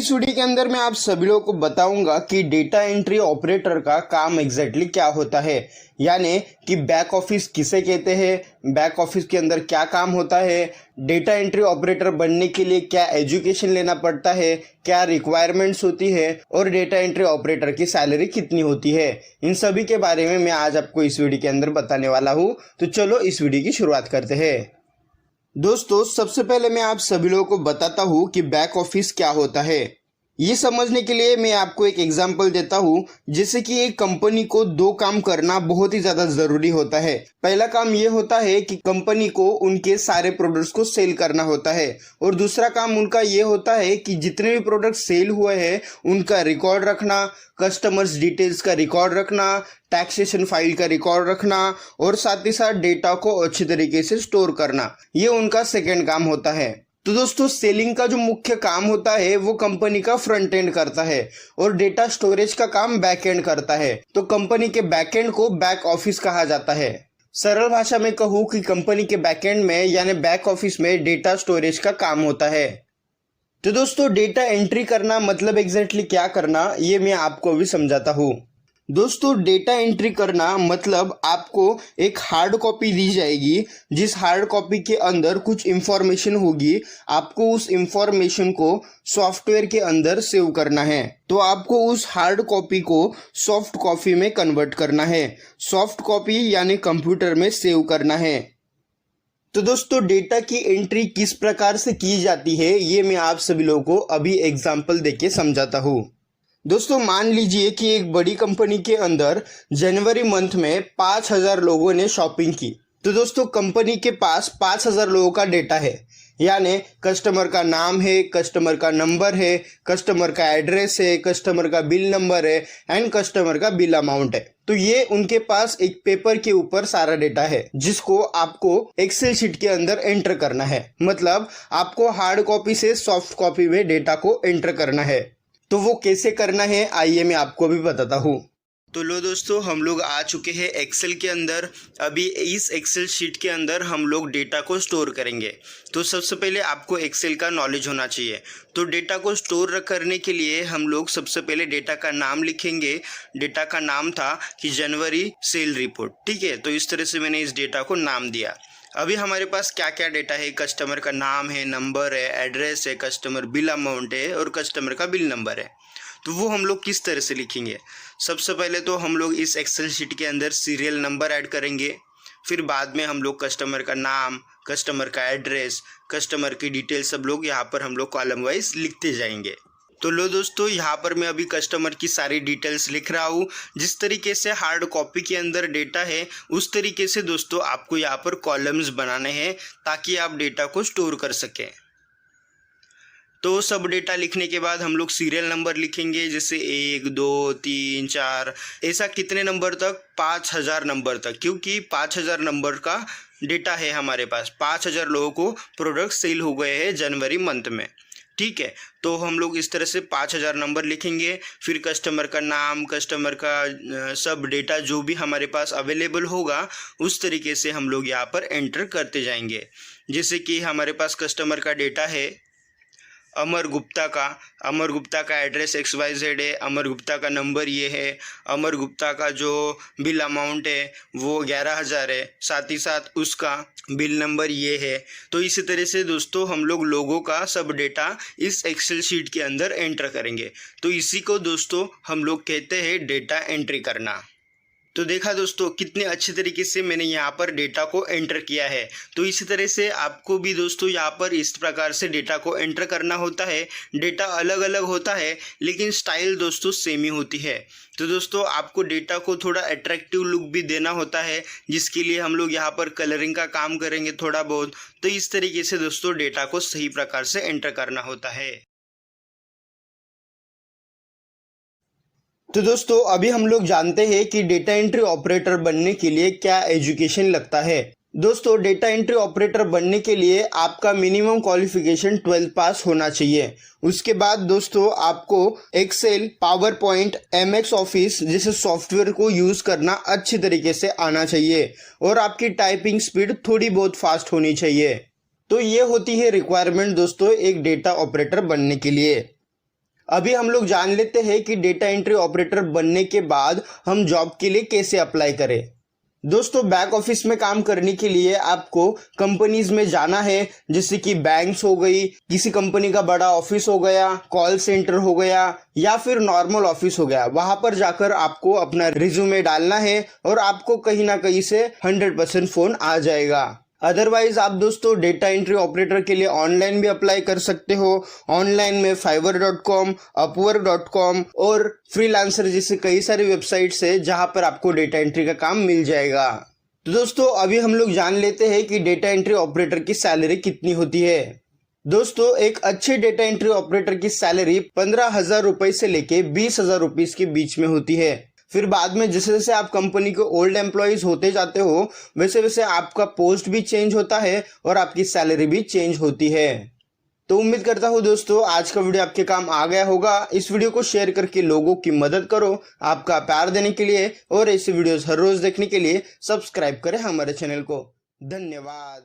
इस वीडियो के अंदर मैं आप सभी लोगों को बताऊंगा कि डेटा एंट्री ऑपरेटर का काम एग्जैक्टली क्या होता है, यानी कि बैक ऑफिस किसे कहते हैं, बैक ऑफिस के अंदर क्या काम होता है, डेटा एंट्री ऑपरेटर बनने के लिए क्या एजुकेशन लेना पड़ता है, क्या रिक्वायरमेंट्स होती है और डेटा एंट्री ऑपरेटर की सैलरी कितनी होती है। इन सभी के बारे में मैं आज आपको इस वीडियो के अंदर बताने वाला हूँ। तो चलो इस वीडियो की शुरुआत करते हैं। दोस्तों, सबसे पहले मैं आप सभी लोगों को बताता हूँ कि बैक ऑफिस क्या होता है। ये समझने के लिए मैं आपको एक एग्जांपल देता हूँ। जैसे कि एक कंपनी को दो काम करना बहुत ही ज्यादा जरूरी होता है। पहला काम ये होता है कि कंपनी को उनके सारे प्रोडक्ट्स को सेल करना होता है, और दूसरा काम उनका ये होता है कि जितने भी प्रोडक्ट सेल हुए हैं उनका रिकॉर्ड रखना, कस्टमर्स डिटेल्स का रिकॉर्ड रखना, टैक्सेशन फाइल का रिकॉर्ड रखना और साथ ही साथ डेटा को अच्छी तरीके से स्टोर करना। ये उनका सेकेंड काम होता है। तो दोस्तों, सेलिंग का जो मुख्य काम होता है वो कंपनी का फ्रंट एंड करता है और डेटा स्टोरेज का काम बैक एंड करता है। तो कंपनी के बैक एंड को बैक ऑफिस कहा जाता है। सरल भाषा में कहूँ कि कंपनी के बैक एंड में यानी बैक ऑफिस में डेटा स्टोरेज का काम होता है। तो दोस्तों, डेटा एंट्री करना मतलब एग्जैक्टली क्या करना, ये मैं आपको भी समझाता हूँ। दोस्तों, डेटा एंट्री करना मतलब आपको एक हार्ड कॉपी दी जाएगी, जिस हार्ड कॉपी के अंदर कुछ इंफॉर्मेशन होगी। आपको उस इंफॉर्मेशन को सॉफ्टवेयर के अंदर सेव करना है। तो आपको उस हार्ड कॉपी को सॉफ्ट कॉपी में कन्वर्ट करना है। सॉफ्ट कॉपी यानी कंप्यूटर में सेव करना है। तो दोस्तों, डेटा की एंट्री किस प्रकार से की जाती है ये मैं आप सभी लोगों को अभी एग्जाम्पल देके समझाता हूँ। दोस्तों, मान लीजिए कि एक बड़ी कंपनी के अंदर जनवरी मंथ में 5,000 लोगों ने शॉपिंग की। तो दोस्तों, कंपनी के पास 5,000 लोगों का डेटा है, यानी कस्टमर का नाम है, कस्टमर का नंबर है, कस्टमर का एड्रेस है, कस्टमर का बिल नंबर है एंड कस्टमर का बिल अमाउंट है। तो ये उनके पास एक पेपर के ऊपर सारा डेटा है, जिसको आपको एक्सेल शीट के अंदर एंटर करना है। मतलब आपको हार्ड कॉपी से सॉफ्ट कॉपी में डेटा को एंटर करना है। तो वो कैसे करना है आइए मैं आपको भी बताता हूँ। तो लो दोस्तों, हम लोग आ चुके हैं एक्सेल के अंदर। अभी इस एक्सेल शीट के अंदर हम लोग डेटा को स्टोर करेंगे। तो सबसे पहले आपको एक्सेल का नॉलेज होना चाहिए। तो डेटा को स्टोर करने के लिए हम लोग सबसे पहले डेटा का नाम लिखेंगे। डेटा का नाम था कि जनवरी सेल रिपोर्ट, ठीक है। तो इस तरह से मैंने इस डेटा को नाम दिया। अभी हमारे पास क्या क्या डेटा है, कस्टमर का नाम है, नंबर है, एड्रेस है, कस्टमर बिल अमाउंट है और कस्टमर का बिल नंबर है। तो वो हम लोग किस तरह से लिखेंगे? सबसे पहले तो हम लोग इस एक्सेल शीट के अंदर सीरियल नंबर ऐड करेंगे। फिर बाद में हम लोग कस्टमर का नाम, कस्टमर का एड्रेस, कस्टमर की डिटेल सब लोग यहाँ पर हम लोग कॉलम वाइज लिखते जाएंगे। तो लो दोस्तों, यहाँ पर मैं अभी कस्टमर की सारी डिटेल्स लिख रहा हूँ। जिस तरीके से हार्ड कॉपी के अंदर डेटा है उस तरीके से दोस्तों आपको यहाँ पर कॉलम्स बनाने हैं ताकि आप डेटा को स्टोर कर सकें। तो सब डेटा लिखने के बाद हम लोग सीरियल नंबर लिखेंगे, जैसे 1 2 3 4 ऐसा कितने नंबर तक, 5,000 नंबर तक, क्योंकि 5,000 नंबर का डेटा है हमारे पास। 5,000 लोगों को प्रोडक्ट सेल हो गए हैं जनवरी मंथ में, ठीक है। तो हम लोग इस तरह से 5,000 नंबर लिखेंगे। फिर कस्टमर का नाम, कस्टमर का सब डेटा जो भी हमारे पास अवेलेबल होगा उस तरीके से हम लोग यहाँ पर एंटर करते जाएंगे। जैसे कि हमारे पास कस्टमर का डेटा है अमर गुप्ता का एड्रेस XYZ है, अमर गुप्ता का नंबर ये है, अमर गुप्ता का जो बिल अमाउंट है वो 11,000 है, साथ ही साथ उसका बिल नंबर ये है। तो इसी तरह से दोस्तों हम लोग लोगों का सब डेटा इस एक्सेल शीट के अंदर एंटर करेंगे। तो इसी को दोस्तों हम लोग कहते हैं डेटा एंट्री करना। तो देखा दोस्तों, कितने अच्छे तरीके से मैंने यहाँ पर डेटा को एंटर किया है। तो इसी तरह से आपको भी दोस्तों यहाँ पर इस प्रकार से डेटा को एंटर करना होता है। डेटा अलग अलग होता है लेकिन स्टाइल दोस्तों सेम ही होती है। तो दोस्तों आपको डेटा को थोड़ा अट्रैक्टिव लुक भी देना होता है, जिसके लिए हम लोग यहाँ पर कलरिंग का काम करेंगे थोड़ा बहुत। तो इस तरीके से दोस्तों डेटा को सही प्रकार से एंटर करना होता है। तो दोस्तों, अभी हम लोग जानते हैं कि डेटा एंट्री ऑपरेटर बनने के लिए क्या एजुकेशन लगता है। दोस्तों, डेटा एंट्री ऑपरेटर बनने के लिए आपका मिनिमम क्वालिफिकेशन 12th पास होना चाहिए। उसके बाद दोस्तों आपको Excel, PowerPoint, MS Office जैसे सॉफ्टवेयर को यूज करना अच्छी तरीके से आना चाहिए और आपकी टाइपिंग स्पीड थोड़ी बहुत फास्ट होनी चाहिए। तो ये होती है रिक्वायरमेंट दोस्तों एक डेटा ऑपरेटर बनने के लिए। अभी हम लोग जान लेते हैं कि डेटा एंट्री ऑपरेटर बनने के बाद हम जॉब के लिए कैसे अप्लाई करें। दोस्तों, बैक ऑफिस में काम करने के लिए आपको कंपनीज में जाना है, जैसे कि बैंक्स हो गई, किसी कंपनी का बड़ा ऑफिस हो गया, कॉल सेंटर हो गया या फिर नॉर्मल ऑफिस हो गया। वहां पर जाकर आपको अपना रिज्यूमे डालना है और आपको कहीं ना कहीं से 100% फोन आ जाएगा। अदरवाइज आप दोस्तों डेटा एंट्री ऑपरेटर के लिए ऑनलाइन भी अप्लाई कर सकते हो। ऑनलाइन में fiverr.com, upwork.com और फ्रीलांसर जैसे कई सारी वेबसाइट्स है जहां पर आपको डेटा एंट्री का काम मिल जाएगा। तो दोस्तों, अभी हम लोग जान लेते हैं कि डेटा एंट्री ऑपरेटर की सैलरी कितनी होती है। दोस्तों, एक अच्छे डेटा एंट्री ऑपरेटर की सैलरी 15,000 रुपए से लेके 20,000 रुपीज के बीच में होती है। फिर बाद में जैसे जैसे आप कंपनी के ओल्ड एम्प्लॉयज होते जाते हो, वैसे वैसे आपका पोस्ट भी चेंज होता है और आपकी सैलरी भी चेंज होती है। तो उम्मीद करता हूँ दोस्तों आज का वीडियो आपके काम आ गया होगा। इस वीडियो को शेयर करके लोगों की मदद करो। आपका प्यार देने के लिए और ऐसे वीडियोस हर रोज देखने के लिए सब्सक्राइब करें हमारे चैनल को। धन्यवाद।